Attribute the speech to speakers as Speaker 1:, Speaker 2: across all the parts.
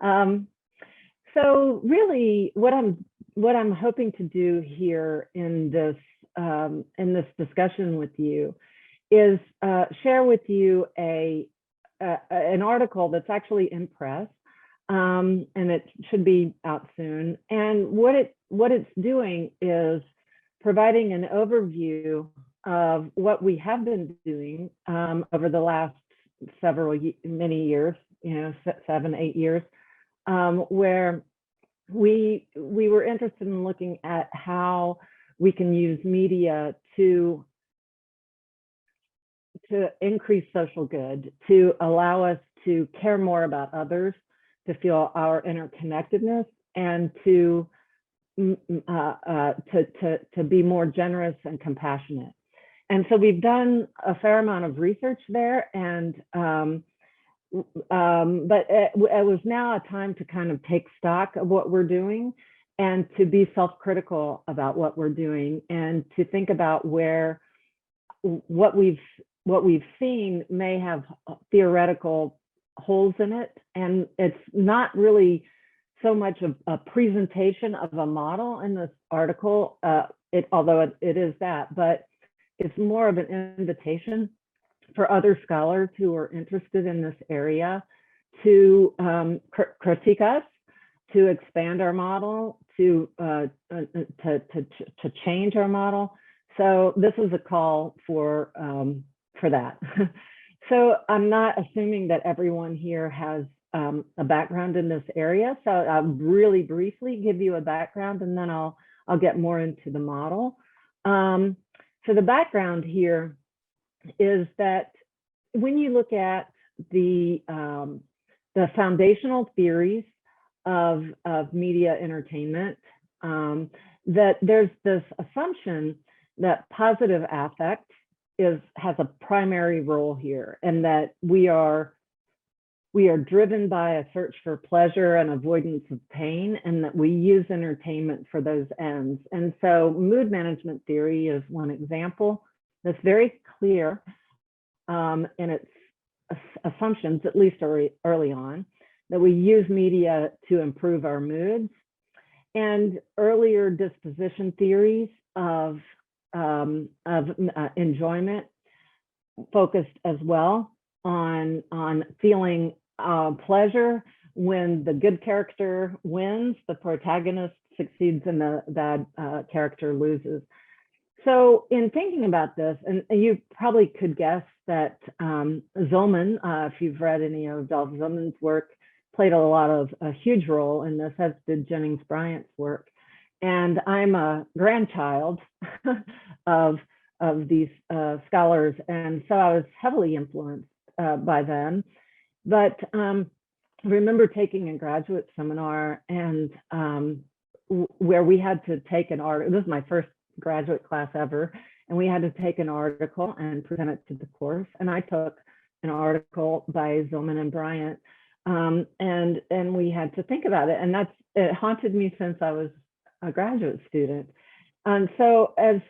Speaker 1: Um, so really, what I'm hoping to do here in this discussion with you is share with you an article that's actually in press, and it should be out soon. And what it's doing is providing an overview of what we have been doing over the last many years, 7, 8 years, where we were interested in looking at how we can use media to increase social good, to allow us to care more about others, to feel our interconnectedness, and to be more generous and compassionate. And so we've done a fair amount of research there, and but it was now a time to kind of take stock of what we're doing and to be self-critical about what we're doing, and to think about where what we've seen may have theoretical holes in it. And it's not really so much of a presentation of a model in this article, although it is that, but it's more of an invitation for other scholars who are interested in this area to critique us, to expand our model, to change our model. So this is a call for that. So I'm not assuming that everyone here has a background in this area. So I'll really briefly give you a background, and then I'll get more into the model. So the background here is that when you look at the foundational theories of media entertainment, that there's this assumption that positive affect has a primary role here, and that we are driven by a search for pleasure and avoidance of pain, and that we use entertainment for those ends. And so mood management theory is one example that's very clear in its assumptions, at least early on, that we use media to improve our moods. And earlier disposition theories of enjoyment focused as well on feeling pleasure when the good character wins, the protagonist succeeds, and the bad character loses. So in thinking about this, and you probably could guess that Zillman, if you've read any of Dolph Zillman's work, played a huge role in this, as did Jennings Bryant's work. And I'm a grandchild of these scholars, and so I was heavily influenced by them. But I remember taking a graduate seminar, and where we had to take an article. This was my first graduate class ever, and we had to take an article and present it to the course. And I took an article by Zillman and Bryant, and we had to think about it. And it haunted me since I was a graduate student. And so as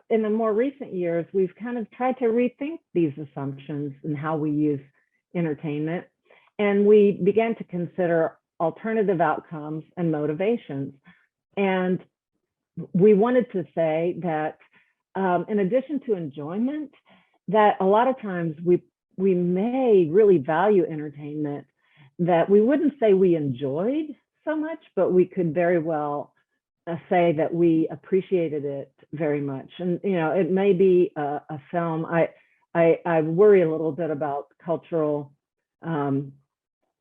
Speaker 1: in the more recent years, we've kind of tried to rethink these assumptions and how we use entertainment. And we began to consider alternative outcomes and motivations. And we wanted to say that in addition to enjoyment, that a lot of times we may really value entertainment that we wouldn't say we enjoyed so much, but we could very well say that we appreciated it very much. And it may be a film. I worry a little bit about cultural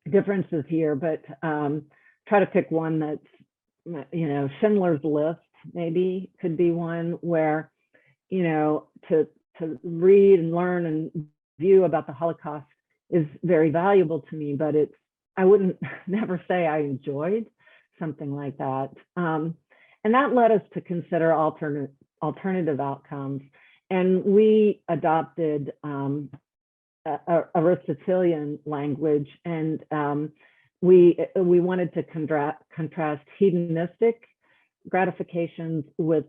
Speaker 1: differences here, but try to pick one that's, Schindler's List maybe could be one where, to read and learn and view about the Holocaust is very valuable to me, but I wouldn't never say I enjoyed something like that. And that led us to consider alternative outcomes. And we adopted Aristotelian language, and we wanted to contrast hedonistic gratifications with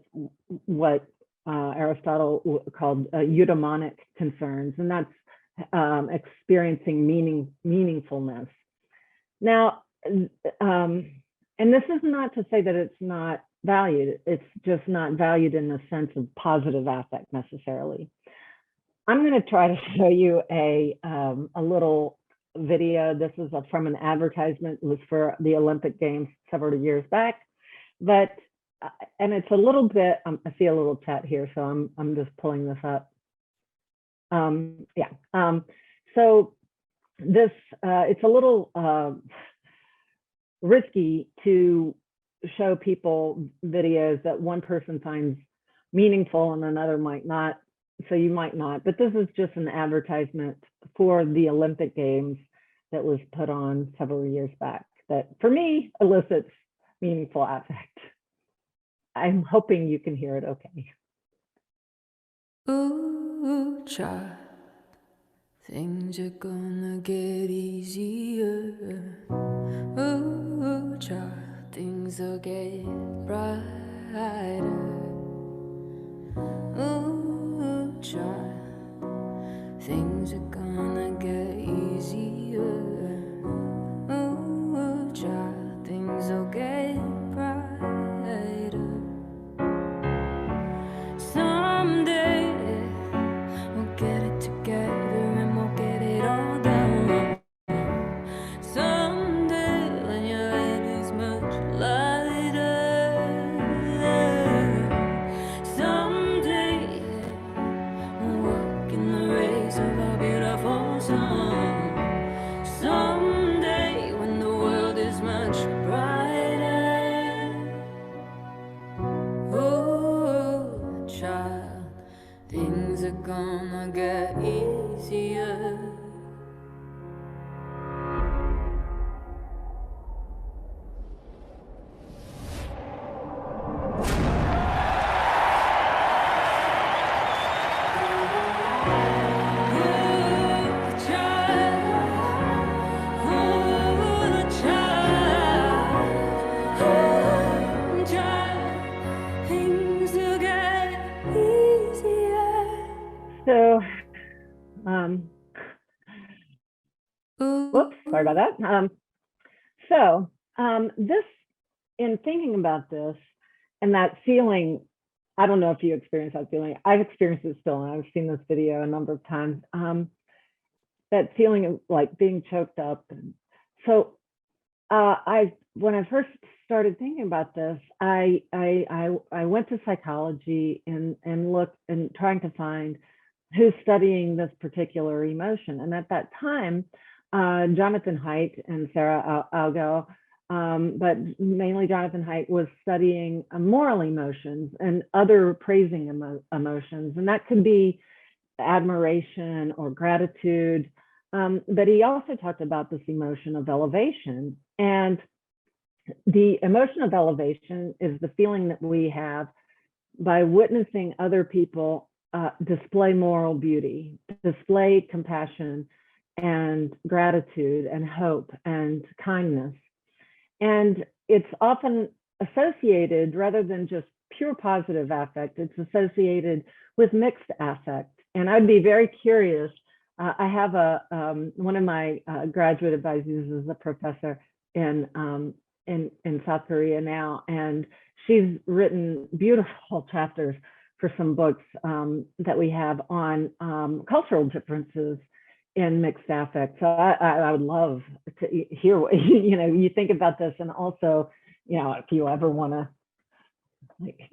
Speaker 1: what Aristotle called eudaimonic concerns, and that's experiencing meaningfulness. Now, and this is not to say that it's not valued. It's just not valued in the sense of positive affect necessarily. I'm going to try to show you a little video. This is from an advertisement. It was for the Olympic Games several years back, but and it's a little bit. I see a little chat here, so I'm just pulling this up. So this it's a little risky to show people videos that one person finds meaningful and another might not. So you might not, but this is just an advertisement for the Olympic Games that was put on several years back that for me elicits meaningful affect. I'm hoping you can hear it okay.
Speaker 2: Ooh, child, things are gonna get easier. Ooh, child, things will get brighter. Ooh, child, things are gonna get easier. Ooh, child, things will get brighter. Someday we'll get it together and we'll get it all done. Someday when your head is much lighter. Someday we'll walk in the rays of our beautiful sun. Someday when the world is much brighter. Oh, child, things are gonna get easier.
Speaker 1: So, whoops, sorry about that. This, in thinking about this and that feeling, I don't know if you experience that feeling. I've experienced it still, and I've seen this video a number of times. That feeling of like being choked up. And so, when I first started thinking about this, I went to psychology and looked and trying to find who's studying this particular emotion. And at that time, Jonathan Haidt and Sarah Algo, but mainly Jonathan Haidt, was studying moral emotions and other praising emotions. And that could be admiration or gratitude. But he also talked about this emotion of elevation. And the emotion of elevation is the feeling that we have by witnessing other people display moral beauty, display compassion and gratitude and hope and kindness. And it's often associated, rather than just pure positive affect, it's associated with mixed affect. And I'd be very curious. I have one of my graduate advisors is a professor in South Korea now, and she's written beautiful chapters for some books that we have on cultural differences in mixed affect. So I would love to hear what you think about this, and also, if you ever want to like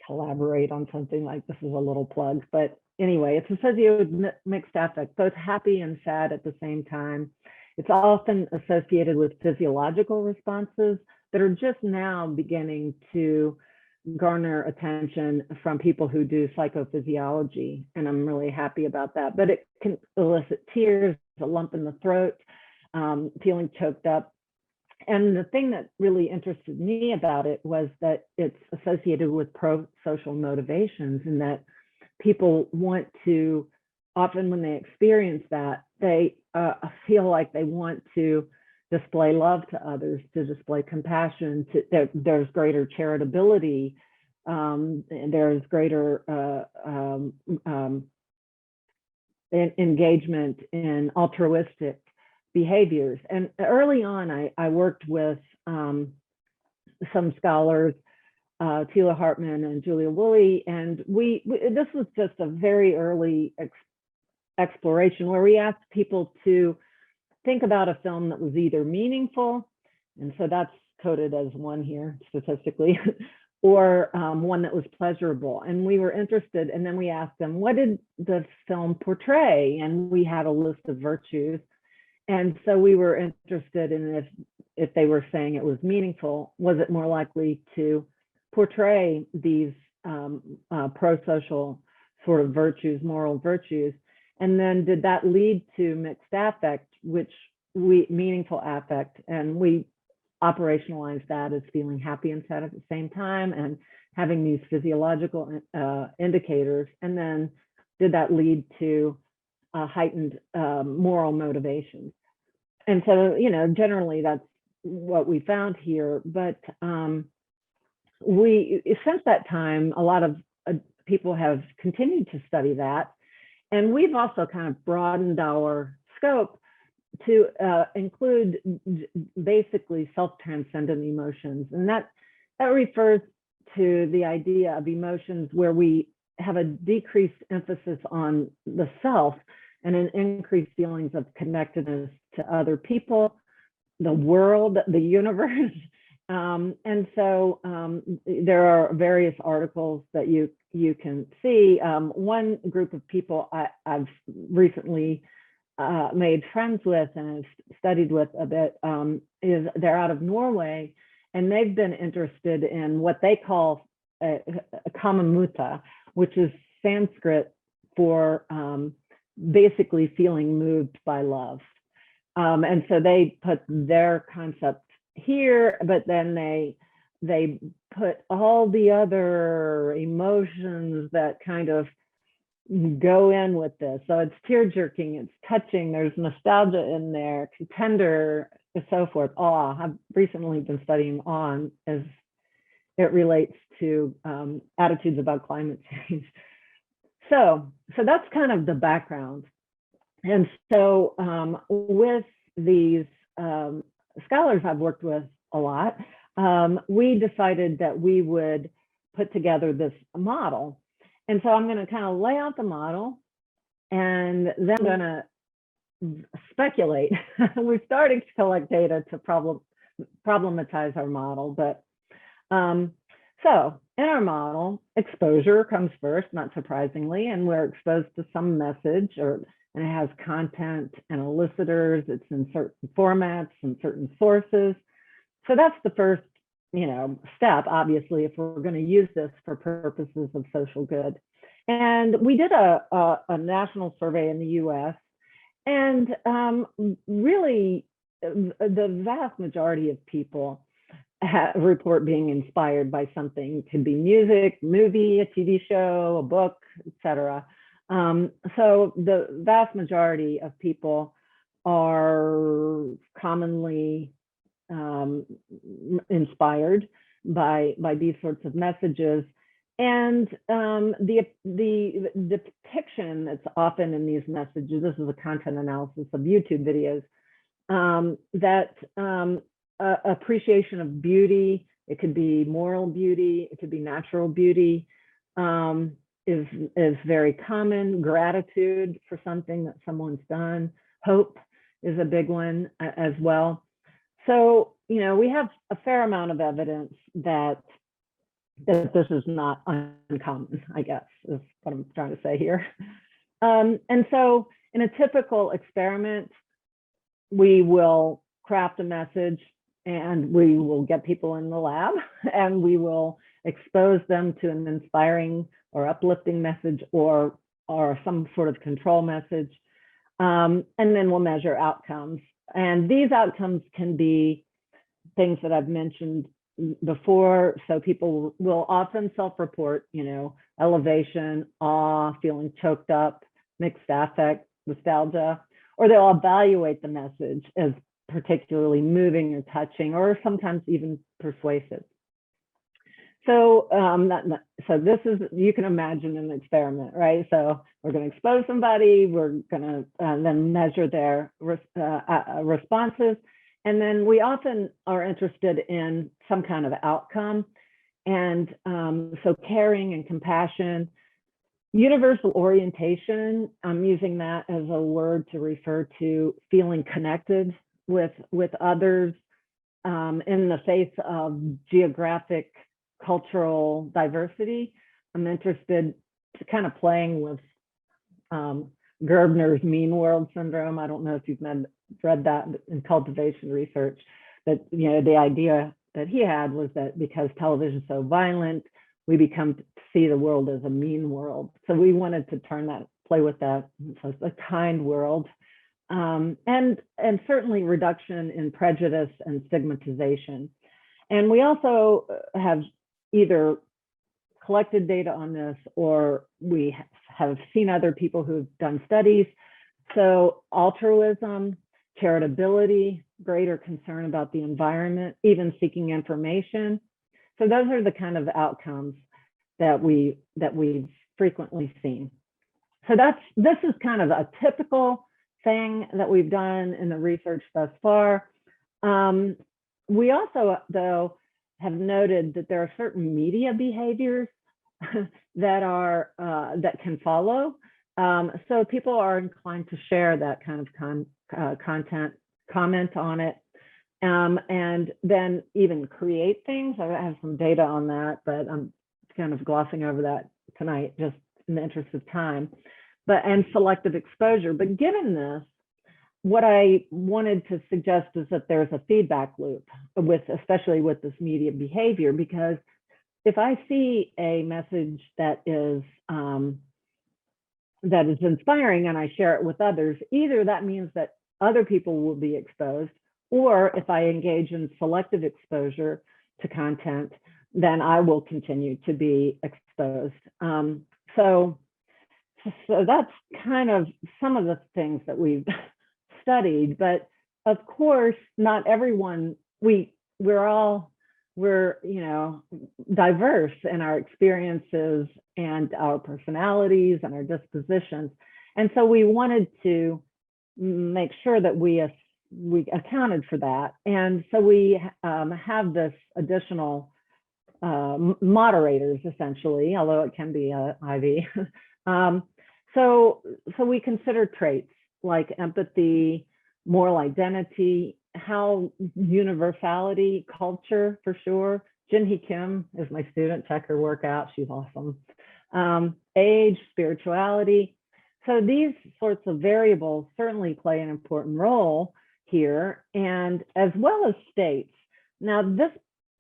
Speaker 1: collaborate on something, like this is a little plug. But anyway, it's associated with mixed affect, both happy and sad at the same time. It's often associated with physiological responses that are just now beginning to garner attention from people who do psychophysiology, and I'm really happy about that. But it can elicit tears, a lump in the throat, feeling choked up. And the thing that really interested me about it was that it's associated with pro-social motivations, and that people want to, often when they experience that, they feel like they want to display love to others, to display compassion, there's greater charitability, there's greater engagement in altruistic behaviors. And early on, I worked with some scholars, Tila Hartman and Julia Woolley, and this was just a very early exploration where we asked people to think about a film that was either meaningful, and so that's coded as 1 here statistically, or one that was pleasurable. And we were interested, and then we asked them, what did the film portray? And we had a list of virtues. And so we were interested in if they were saying it was meaningful, was it more likely to portray these pro-social sort of virtues, moral virtues? And then did that lead to mixed affect, meaningful affect, and we operationalized that as feeling happy and sad at the same time and having these physiological indicators. And then did that lead to heightened moral motivations? And so, generally that's what we found here. But since that time, a lot of people have continued to study that. And we've also kind of broadened our scope to include basically self-transcendent emotions. And that refers to the idea of emotions where we have a decreased emphasis on the self and an increased feelings of connectedness to other people, the world, the universe. And so there are various articles that you can see. One group of people I've recently made friends with and have studied with a bit they're out of Norway, and they've been interested in what they call a kamamuta, which is Sanskrit for basically feeling moved by love. And so they put their concept here, but then they put all the other emotions that kind of go in with this. So it's tear-jerking, it's touching, there's nostalgia in there, tender, and so forth. Awe. I've recently been studying awe as it relates to attitudes about climate change. So that's kind of the background. And so with these scholars I've worked with a lot, we decided that we would put together this model. And so I'm going to kind of lay out the model, and then I'm going to speculate. We're starting to collect data to problematize our model. But so in our model, exposure comes first, not surprisingly, and we're exposed to some message, and it has content and elicitors. It's in certain formats and certain sources. So that's the first step, obviously, if we're going to use this for purposes of social good. And we did a national survey in the US, and really the vast majority of people report being inspired by something. It could be music, movie, a TV show, a book, etc. So the vast majority of people are commonly inspired by these sorts of messages. And the depiction that's often in these messages, this is a content analysis of YouTube videos, that appreciation of beauty, it could be moral beauty, it could be natural beauty, is very common. Gratitude for something that someone's done. Hope is a big one as well. So, we have a fair amount of evidence that this is not uncommon, I guess, is what I'm trying to say here. And so in a typical experiment, we will craft a message and we will get people in the lab and we will expose them to an inspiring or uplifting message or some sort of control message. And then we'll measure outcomes. And these outcomes can be things that I've mentioned before. So people will often self-report, elevation, awe, feeling choked up, mixed affect, nostalgia, or they'll evaluate the message as particularly moving or touching, or sometimes even persuasive. So this is, you can imagine an experiment, right? So we're going to expose somebody, we're going to then measure their responses. And then we often are interested in some kind of outcome. And so caring and compassion, universal orientation, I'm using that as a word to refer to feeling connected with others in the face of geographic, cultural diversity. I'm interested to kind of playing with Gerbner's mean world syndrome. I don't know if you've read that in cultivation research, but the idea that he had was that because television is so violent, we become to see the world as a mean world. So we wanted to play with that. So it's a kind world. And certainly reduction in prejudice and stigmatization. And we also have either collected data on this, or we have seen other people who've done studies. So altruism, charitability, greater concern about the environment, even seeking information. So those are the kind of outcomes that we've frequently seen. So this is kind of a typical thing that we've done in the research thus far. We also, though, have noted that there are certain media behaviors that can follow. So people are inclined to share that kind of content, comment on it, and then even create things. I have some data on that, but I'm kind of glossing over that tonight, just in the interest of time. And selective exposure. But given this, what I wanted to suggest is that there's a feedback loop especially with this media behavior, because if I see a message that is inspiring and I share it with others, either that means that other people will be exposed, or if I engage in selective exposure to content, then I will continue to be exposed. So that's kind of some of the things that we've studied, but of course, not everyone, we're diverse in our experiences and our personalities and our dispositions. And so we wanted to make sure that we accounted for that. And so we have this additional moderators, essentially, although it can be IV. So we consider traits like empathy, moral identity, how universality, culture for sure. Jinhee Kim is my student, check her work out, she's awesome. Age, spirituality. So these sorts of variables certainly play an important role here, and as well as states. Now this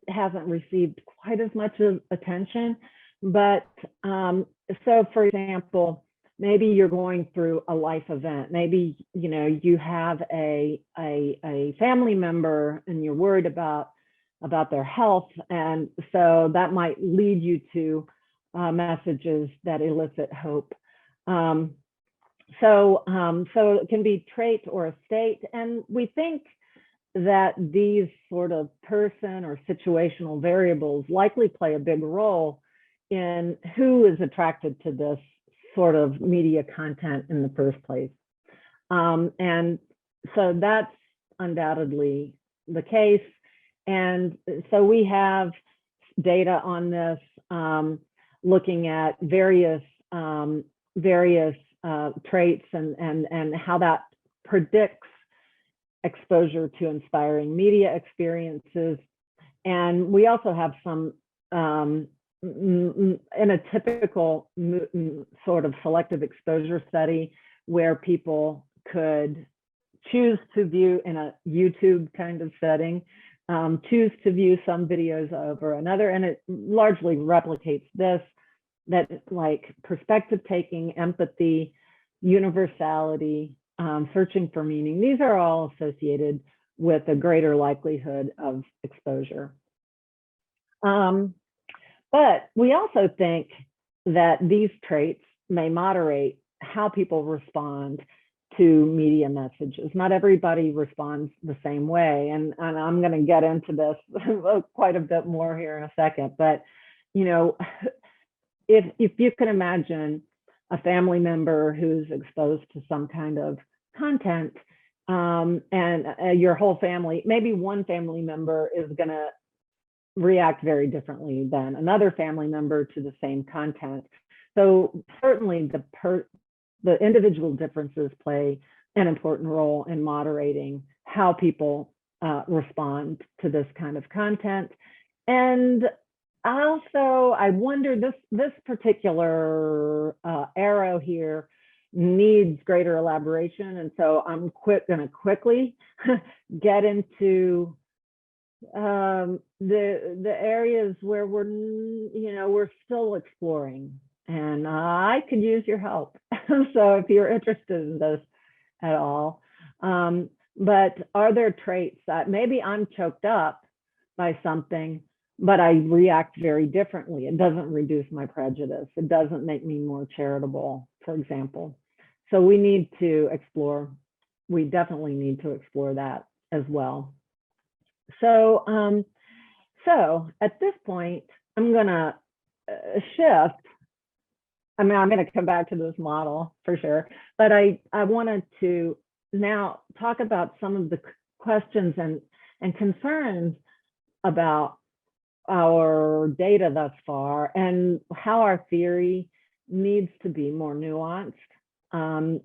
Speaker 1: hasn't received quite as much attention, but so for example, maybe you're going through a life event. Maybe you have a family member and you're worried about their health, and so that might lead you to messages that elicit hope. So it can be trait or a state, and we think that these sort of person or situational variables likely play a big role in who is attracted to this sort of media content in the first place. And so that's undoubtedly the case. And so we have data on this, looking at various traits and how that predicts exposure to inspiring media experiences. And we also have some in a typical sort of selective exposure study where people could choose to view in a YouTube kind of setting, choose to view some videos over another, and it largely replicates this, that like perspective taking, empathy, universality, searching for meaning. These are all associated with a greater likelihood of exposure. But we also think that these traits may moderate how people respond to media messages. Not everybody responds the same way, and I'm going to get into this quite a bit more here in a second. But you know, if you can imagine a family member who's exposed to some kind of content, and your whole family, maybe one family member is going to react very differently than another family member to the same content. So certainly the individual differences play an important role in moderating how people respond to this kind of content. And also, I wonder, this particular arrow here needs greater elaboration. And so I'm going to quickly get into the areas where we're still exploring, and I could use your help. So if you're interested in this at all, but are there traits that maybe I'm choked up by something, but I react very differently? It doesn't reduce my prejudice. It doesn't make me more charitable, for example. So we need to explore, we definitely need to explore that as well. So, so at this point, I'm gonna shift. I mean, I'm gonna come back to this model for sure, but I wanted to now talk about some of the questions and concerns about our data thus far and how our theory needs to be more nuanced,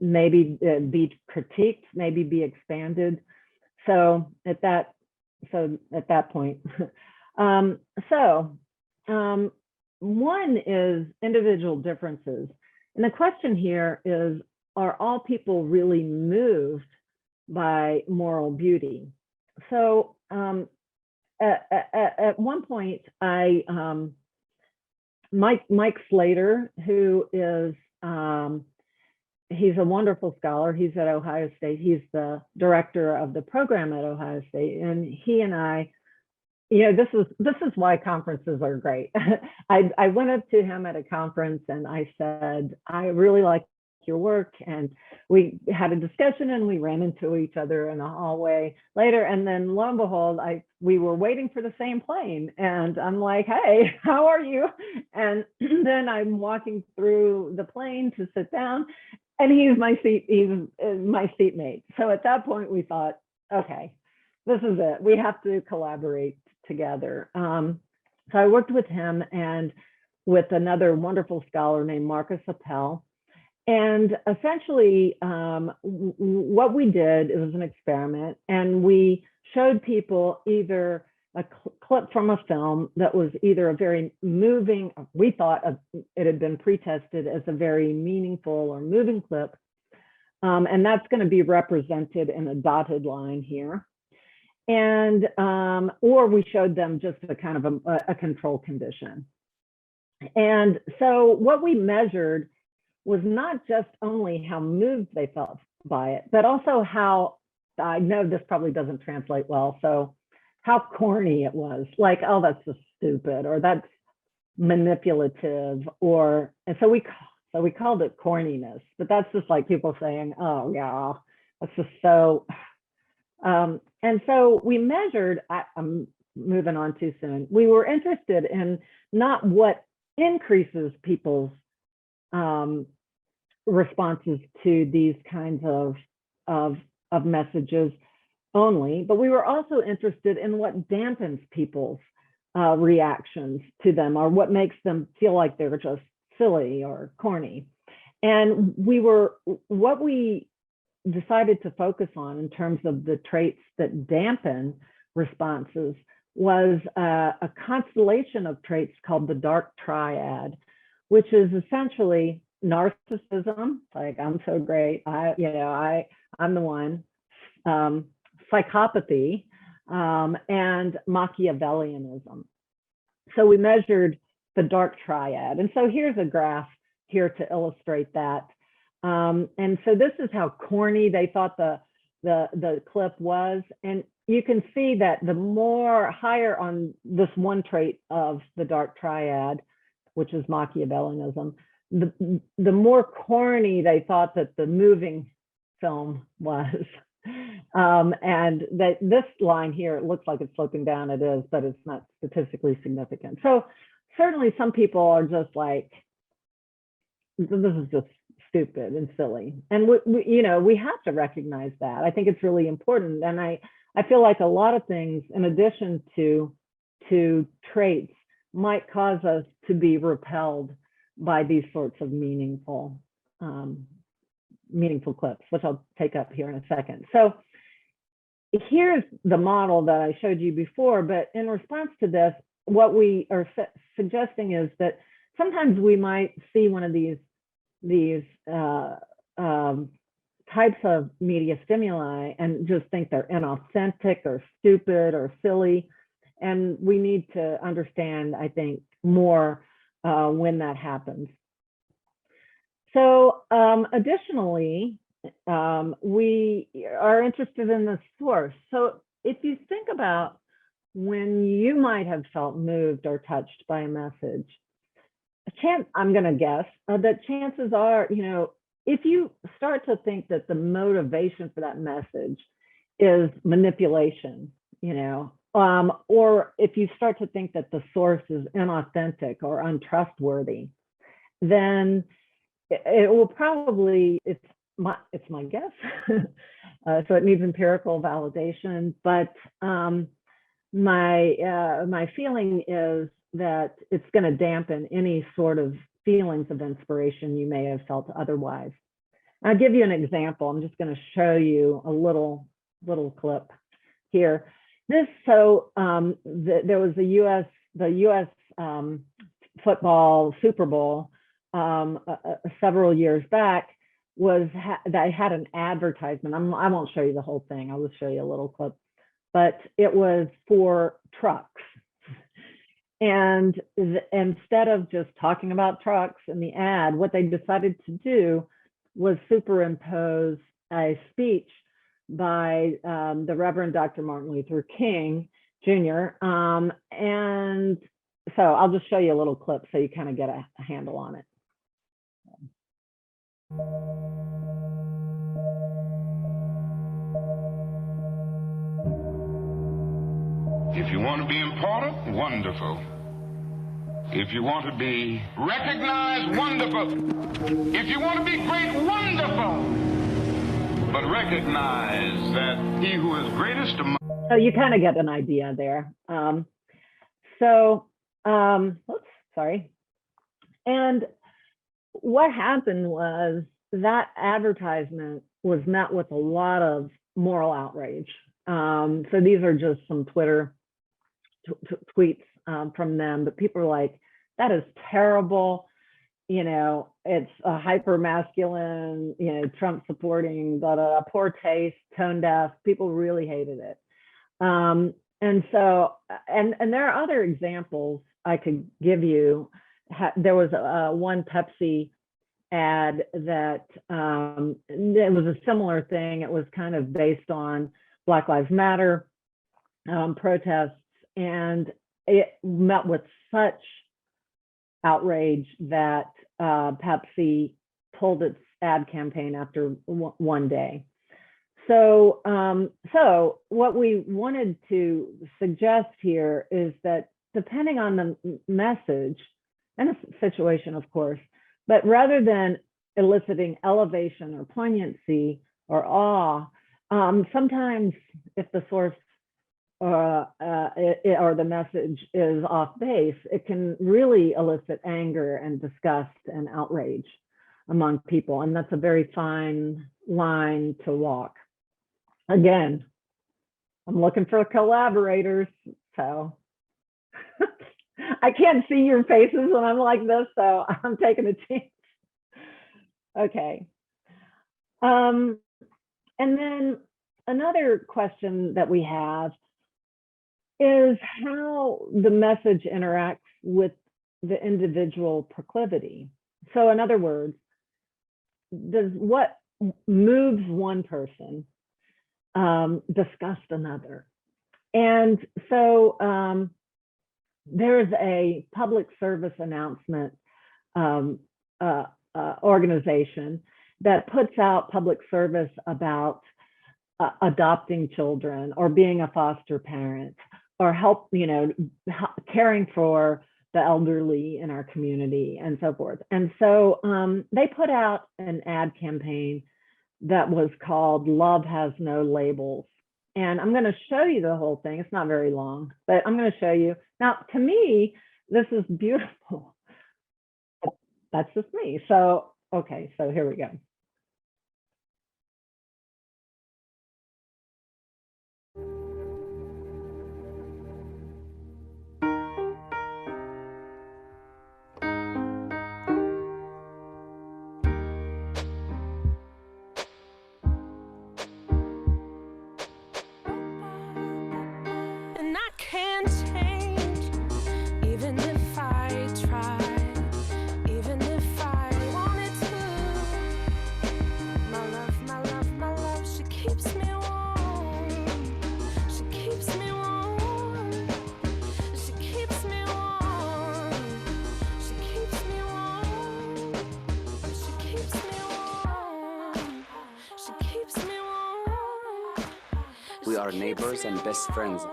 Speaker 1: maybe be critiqued, maybe be expanded. So at that point, one is individual differences. And the question here is, are all people really moved by moral beauty? So at one point, Mike Slater, who is, he's a wonderful scholar. He's at Ohio State. He's the director of the program at Ohio State. And he and I, this is why conferences are great. I went up to him at a conference and I said, I really like your work. And we had a discussion and we ran into each other in the hallway later. And then lo and behold, we were waiting for the same plane. And I'm like, hey, how are you? And then I'm walking through the plane to sit down. And he's my seatmate. So at that point, we thought, okay, this is it. We have to collaborate together. So I worked with him and with another wonderful scholar named Marcus Appel. And essentially, what we did, it was an experiment, and we showed people either a clip from a film that was either a very moving, we thought it had been pre-tested as a very meaningful or moving clip, and that's going to be represented in a dotted line here. And or we showed them just a kind of a control condition. And so what we measured was not just only how moved they felt by it, but also how, I know this probably doesn't translate well, so how corny it was. Like, oh, that's just stupid, or that's manipulative, and so we called it corniness, but that's just like people saying, oh yeah, that's just so, and so we measured, I'm moving on too soon. We were interested in not what increases people's responses to these kinds of messages only, but we were also interested in what dampens people's reactions to them, or what makes them feel like they're just silly or corny. And what we decided to focus on in terms of the traits that dampen responses was a constellation of traits called the dark triad, which is essentially narcissism, like I'm so great, I'm the one, psychopathy, and Machiavellianism. So we measured the dark triad. And so here's a graph here to illustrate that. And so this is how corny they thought the clip was. And you can see that the more higher on this one trait of the dark triad, which is Machiavellianism, the more corny they thought that the moving film was. And this line here, it looks like it's sloping down, it is, but it's not statistically significant. So certainly some people are just like, this is just stupid and silly. And we have to recognize that. I think it's really important. And I feel like a lot of things, in addition to traits, might cause us to be repelled by these sorts of meaningful clips, which I'll take up here in a second. So here's the model that I showed you before, but in response to this, what we are suggesting is that sometimes we might see one of these types of media stimuli and just think they're inauthentic or stupid or silly. And we need to understand, I think, more when that happens. So additionally, we are interested in the source. So if you think about when you might have felt moved or touched by a message, I'm going to guess that chances are, if you start to think that the motivation for that message is manipulation, or if you start to think that the source is inauthentic or untrustworthy, then it will probably, it's my guess, so it needs empirical validation, but my feeling is that it's going to dampen any sort of feelings of inspiration you may have felt otherwise. I'll give you an example. I'm just going to show you a little clip here. There was the U.S. Football Super Bowl several years back. That had an advertisement. I won't show you the whole thing. I'll just show you a little clip, but it was for trucks. And instead of just talking about trucks in the ad, what they decided to do was superimpose a speech by the Reverend Dr. Martin Luther King Jr. And so I'll just show you a little clip so you kind of get a handle on it.
Speaker 3: If you want to be important, wonderful. If you want to be recognized, wonderful. If you want to be great, wonderful. But recognize that he who is greatest among...
Speaker 1: So you kind of get an idea there. Oops, sorry. And what happened was that advertisement was met with a lot of moral outrage. So these are just some Twitter tweets from them, but people are like, that is terrible. It's a hyper masculine, Trump supporting, poor taste, tone deaf. People really hated it. And so, and there are other examples I could give you. There was one Pepsi ad that it was a similar thing. It was kind of based on Black Lives Matter protests, and it met with such outrage that Pepsi pulled its ad campaign after one day. So, so what we wanted to suggest here is that depending on the message and the situation, of course, but rather than eliciting elevation or poignancy or awe, sometimes if the source or the message is off base, it can really elicit anger and disgust and outrage among people. And that's a very fine line to walk. Again, I'm looking for collaborators, so I can't see your faces when I'm like this, so I'm taking a chance. Okay. And then another question that we have is how the message interacts with the individual proclivity. So in other words, does what moves one person disgust another? And so there's a public service announcement organization that puts out public service about adopting children or being a foster parent or caring for the elderly in our community and so forth. And so they put out an ad campaign that was called Love Has No Labels. And I'm going to show you the whole thing. It's not very long, but I'm going to show you. Now, to me, this is beautiful. That's just me. So, okay, so here we go.
Speaker 2: And I can't change, even if I try, even if I wanted to. My love, my love, my love, she keeps me warm. She keeps me warm. She keeps me warm. She keeps me warm. She keeps me warm. She keeps me warm.
Speaker 4: We are neighbors and best friends.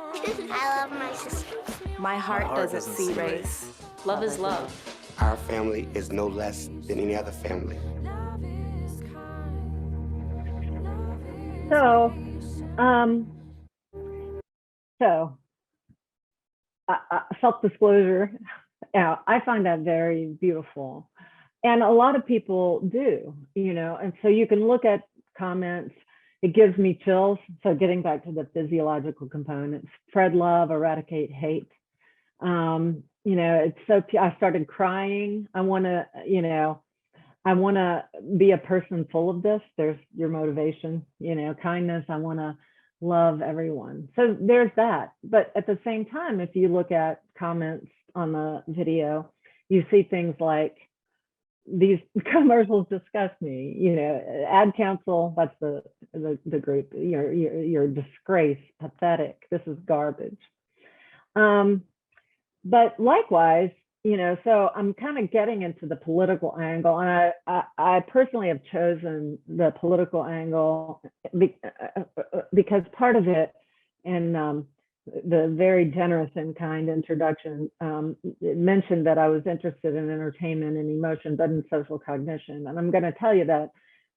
Speaker 5: I love my sister.
Speaker 6: My heart doesn't see race. Love is love.
Speaker 7: Our family is no less than any other family.
Speaker 1: So, self-disclosure, I find that very beautiful. And a lot of people do, you know, and so you can look at comments. It gives me chills. So getting back to the physiological components, spread love, eradicate hate. You know, it's so, I started crying. I want to, you know, I want to be a person full of this. There's your motivation, you know, kindness. I want to love everyone. So there's that. But at the same time, if you look at comments on the video, you see things like, these commercials disgust me, you know, ad council, that's the group, you're disgrace, pathetic, this is garbage. But likewise, you know, so I'm kind of getting into the political angle, and I personally have chosen the political angle because part of it, and the very generous and kind introduction, it mentioned that I was interested in entertainment and emotion, but in social cognition. And I'm going to tell you that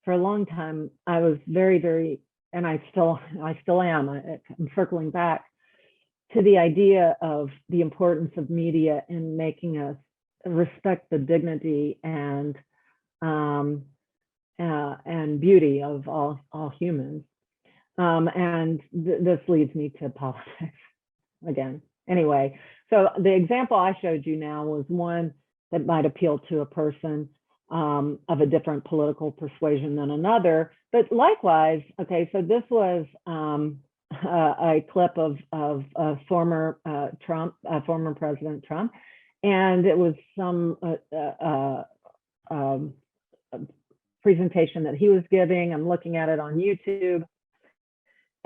Speaker 1: for a long time, I was very, and I still am. I'm circling back to the idea of the importance of media in making us respect the dignity and beauty of all humans. And this leads me to politics again. Anyway, so the example I showed you now was one that might appeal to a person of a different political persuasion than another. But likewise, okay, so this was a clip of former former President Trump, and it was some presentation that he was giving. I'm looking at it on YouTube.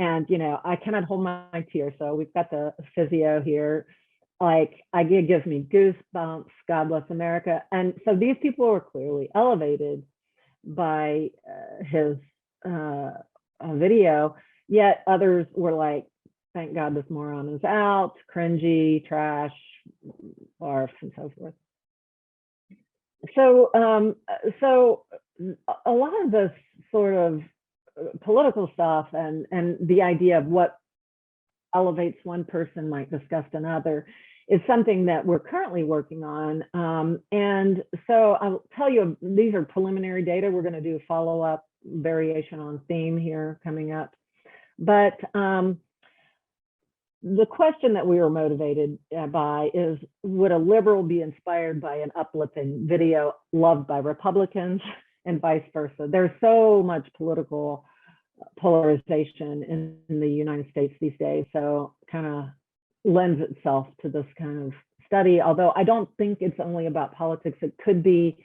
Speaker 1: And, you know, I cannot hold my tears. So we've got the physio here. Like, it gives me goosebumps, God bless America. And so these people were clearly elevated by his video, yet others were like, thank God this moron is out, cringy, trash, barf, and so forth. So, so a lot of this sort of political stuff and the idea of what elevates one person might disgust another is something that we're currently working on. And so I'll tell you, these are preliminary data. We're going to do a follow-up variation on theme here coming up. But the question that we were motivated by is, would a liberal be inspired by an uplifting video loved by Republicans? And vice versa. There's so much political polarization in the United States these days, so kind of lends itself to this kind of study. Although I don't think it's only about politics. It could be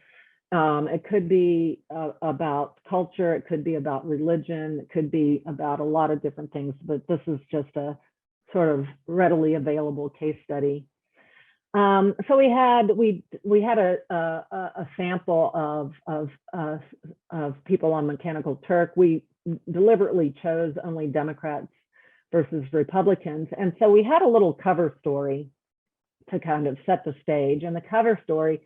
Speaker 1: about culture. It could be about religion. It could be about a lot of different things. But this is just a sort of readily available case study. So we had a sample of people on Mechanical Turk. We deliberately chose only Democrats versus Republicans, and so we had a little cover story to kind of set the stage. And the cover story,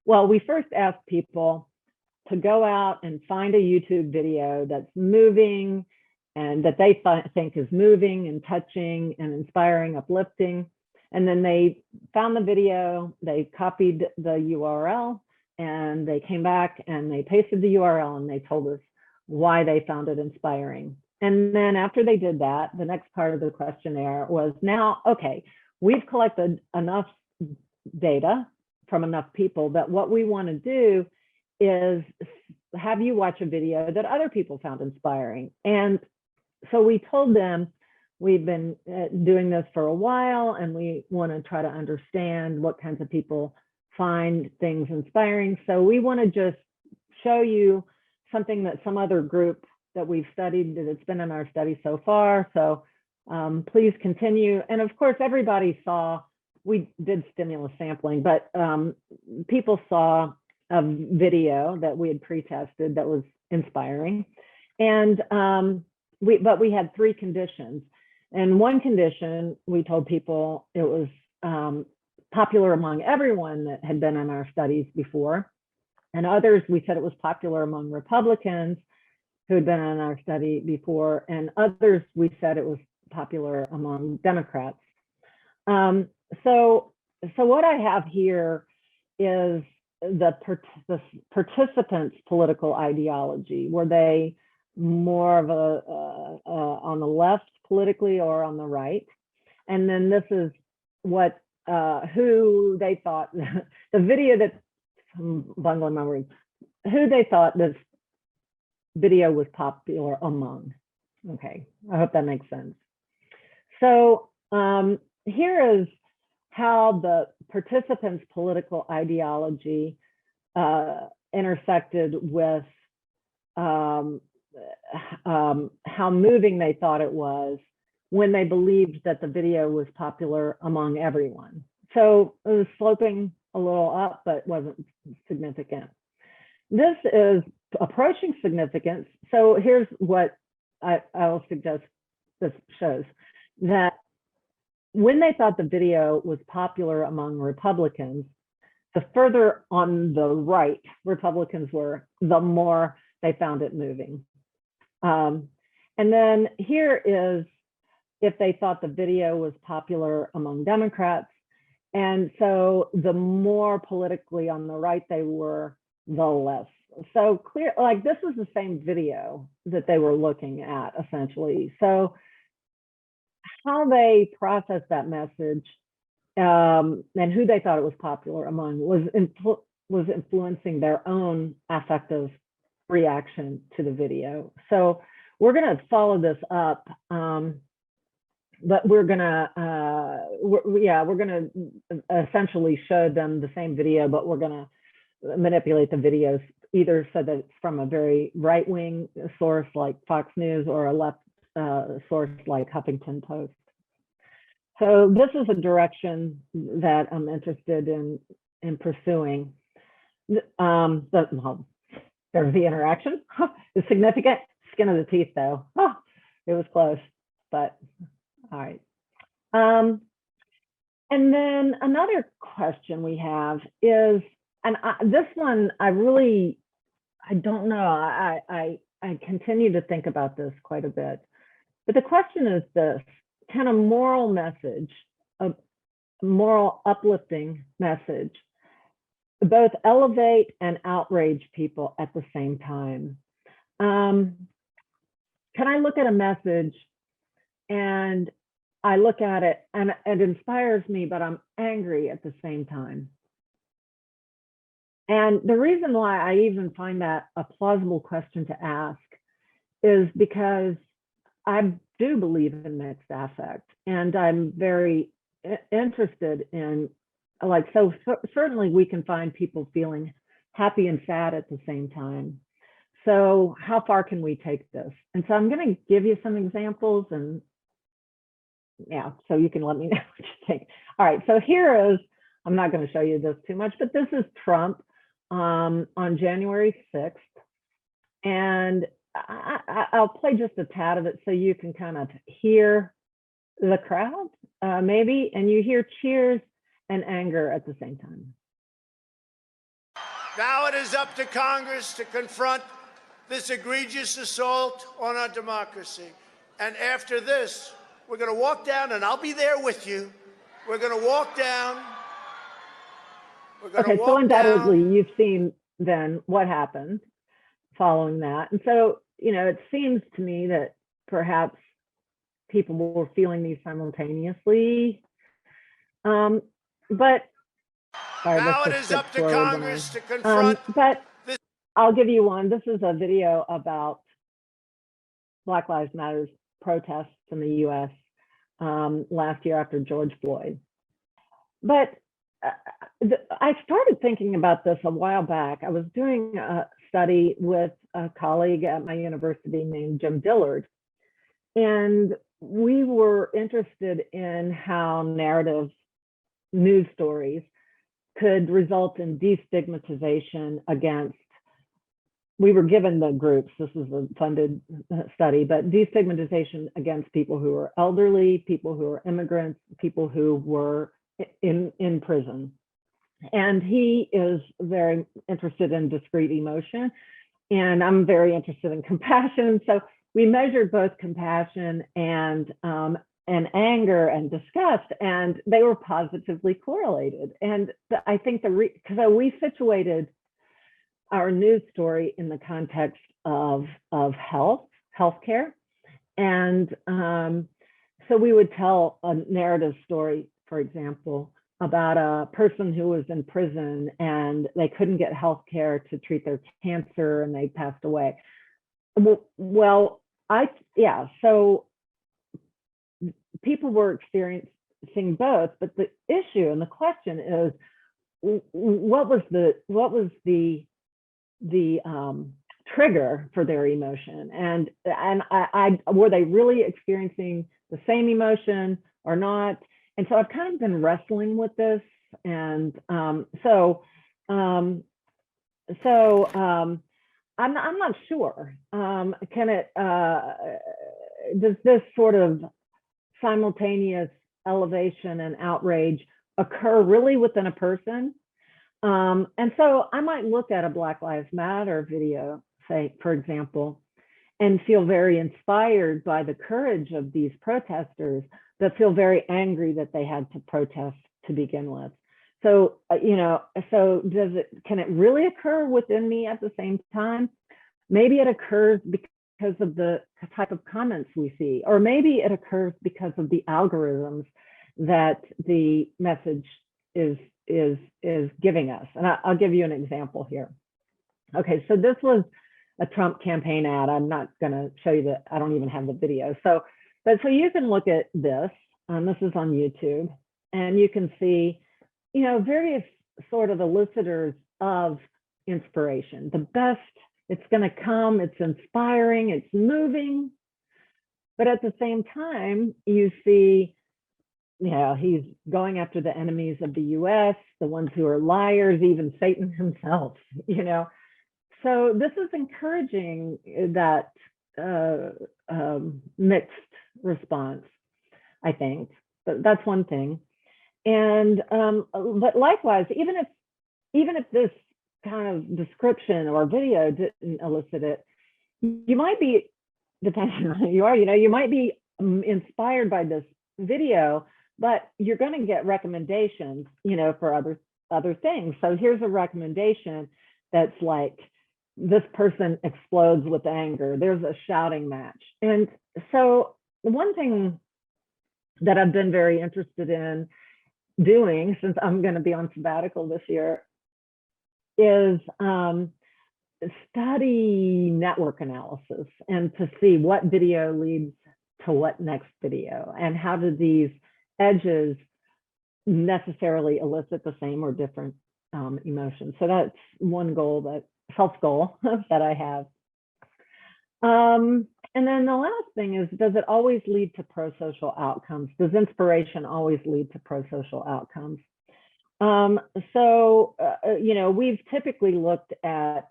Speaker 1: well, we first asked people to go out and find a YouTube video that's moving and that they think is moving and touching and inspiring, uplifting. And then they found the video, they copied the URL, and they came back and they pasted the URL and they told us why they found it inspiring. And then after they did that, the next part of the questionnaire was, now, okay, we've collected enough data from enough people that what we want to do is have you watch a video that other people found inspiring. And so we told them, we've been doing this for a while and we want to try to understand what kinds of people find things inspiring. So we want to just show you something that some other group that we've studied, that's been in our study so far. So please continue. And of course, everybody saw, we did stimulus sampling, but people saw a video that we had pre-tested that was inspiring. And but we had 3 conditions. And one condition, we told people it was popular among everyone that had been in our studies before. And others, we said it was popular among Republicans who had been in our study before. And others, we said it was popular among Democrats. So what I have here is the participants' political ideology. Were they more of a on the left politically or on the right? And then this is what who they thought the video that I'm bungling my words, who they thought this video was popular among. Okay, I hope that makes sense. So here is how the participants' political ideology intersected with how moving they thought it was when they believed that the video was popular among everyone. So it was sloping a little up, but wasn't significant. This is approaching significance. So here's what I will suggest this shows, that when they thought the video was popular among Republicans, the further on the right Republicans were, the more they found it moving. And then here is if they thought the video was popular among Democrats. And so the more politically on the right they were, the less. So clear, like this is the same video that they were looking at essentially. So how they processed that message and who they thought it was popular among was influencing their own affective reaction to the video. So we're going to follow this up, but we're going to essentially show them the same video, but we're going to manipulate the videos either so that it's from a very right-wing source like Fox News or a left source like Huffington Post. So this is a direction that I'm interested in pursuing. There's the interaction. It's significant. Skin of the teeth, though. It was close, but all right. And then another question we have is, and this one I don't know. I continue to think about this quite a bit. But the question is this: can a moral message, a moral uplifting message, both elevate and outrage people at the same time? Can I look at a message and I look at it and it inspires me, but I'm angry at the same time? And the reason why I even find that a plausible question to ask is because I do believe in mixed affect, and I'm very interested in, like, so certainly we can find people feeling happy and sad at the same time. So how far can we take this? And so I'm going to give you some examples, and yeah, so you can let me know what you think. All right, so here is, I'm not going to show you this too much, but this is Trump on January 6th. And I'll play just a tad of it so you can kind of hear the crowd, maybe, and you hear cheers and anger at the same time.
Speaker 8: Now it is up to Congress to confront this egregious assault on our democracy. And after this, we're going to walk down, and I'll be there with you. We're going to walk down.
Speaker 1: Okay, so undoubtedly you've seen then what happened following that. And so, you know, it seems to me that perhaps people were feeling these simultaneously. But sorry,
Speaker 8: now it is up to Congress to confront.
Speaker 1: But I'll give you one. This is a video about Black Lives Matter protests in the US last year after George Floyd. But I started thinking about this a while back. I was doing a study with a colleague at my university named Jim Dillard, and we were interested in how narrative news stories could result in destigmatization against, we were given the groups, this is a funded study, but destigmatization against people who are elderly, people who are immigrants, people who were in prison. And he is very interested in discrete emotion, and I'm very interested in compassion. So we measured both compassion and anger and disgust, and they were positively correlated. And I think because we situated our news story in the context of healthcare, and so we would tell a narrative story, for example, about a person who was in prison and they couldn't get health care to treat their cancer and they passed away. Well, so people were experiencing both, but the issue and the question is, what was the trigger for their emotion, and were they really experiencing the same emotion or not? And so I've kind of been wrestling with this, and I'm not sure. Does this sort of simultaneous elevation and outrage occur really within a person? And so I might look at a Black Lives Matter video, say, for example, and feel very inspired by the courage of these protesters, that feel very angry that they had to protest to begin with. So, so can it really occur within me at the same time? Maybe it occurs because of the type of comments we see, or maybe it occurs because of the algorithms that the message is giving us. And I'll give you an example here. Okay, so this was a Trump campaign ad. I'm not gonna show you I don't even have the video. So you can look at this, this is on YouTube, and you can see, various sort of elicitors of inspiration. The best, it's gonna come, it's inspiring, it's moving, but at the same time, you see, he's going after the enemies of the US, the ones who are liars, even Satan himself, So this is encouraging that mixed response, I think, but that's one thing. And but likewise, even if this kind of description or video didn't elicit it, you might be, depending on who you are, you might be inspired by this video, but you're going to get recommendations, for other things. So here's a recommendation that's like, this person explodes with anger. There's a shouting match. And so the one thing that I've been very interested in doing, since I'm going to be on sabbatical this year, is study network analysis and to see what video leads to what next video, and how do these edges necessarily elicit the same or different emotions. So that's one goal, health goal that I have. And then the last thing is, does it always lead to pro-social outcomes? Does inspiration always lead to pro-social outcomes? We've typically looked at,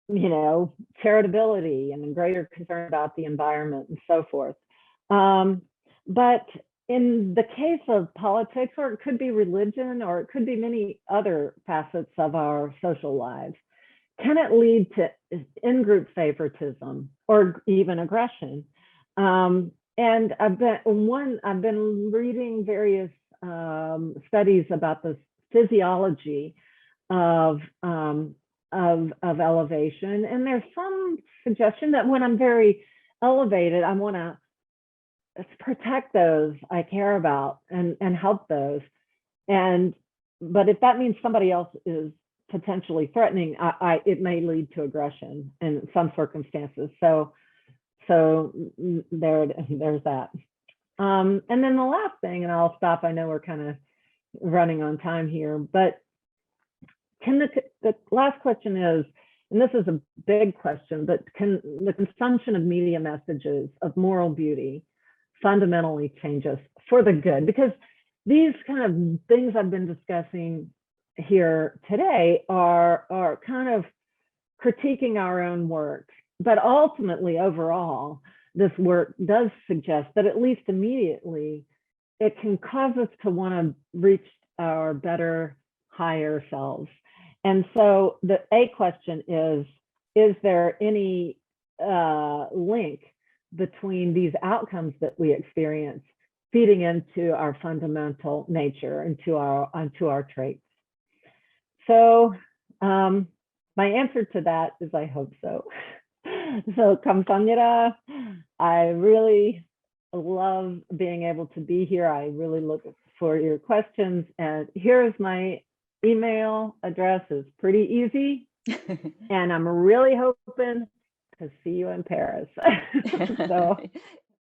Speaker 1: charitability and greater concern about the environment and so forth. But in the case of politics, or it could be religion, or it could be many other facets of our social lives, can it lead to in-group favoritism or even aggression? And I've been reading various studies about the physiology of elevation, and there's some suggestion that when I'm very elevated, I want to protect those I care about and help those. But if that means somebody else is potentially threatening, it may lead to aggression in some circumstances. So there's that. And then the last thing, and I'll stop. I know we're kind of running on time here, but the last question is, and this is a big question, but can the consumption of media messages of moral beauty fundamentally change us for the good? Because these kind of things I've been discussing here today are kind of critiquing our own work, but ultimately overall, this work does suggest that at least immediately, it can cause us to want to reach our better, higher selves. And so the question is there any link between these outcomes that we experience feeding into our fundamental nature, into our traits? So my answer to that is I hope so. So 감사합니다. I really love being able to be here. I really look for your questions. And here's my email address. Is pretty easy. And I'm really hoping to see you in Paris. So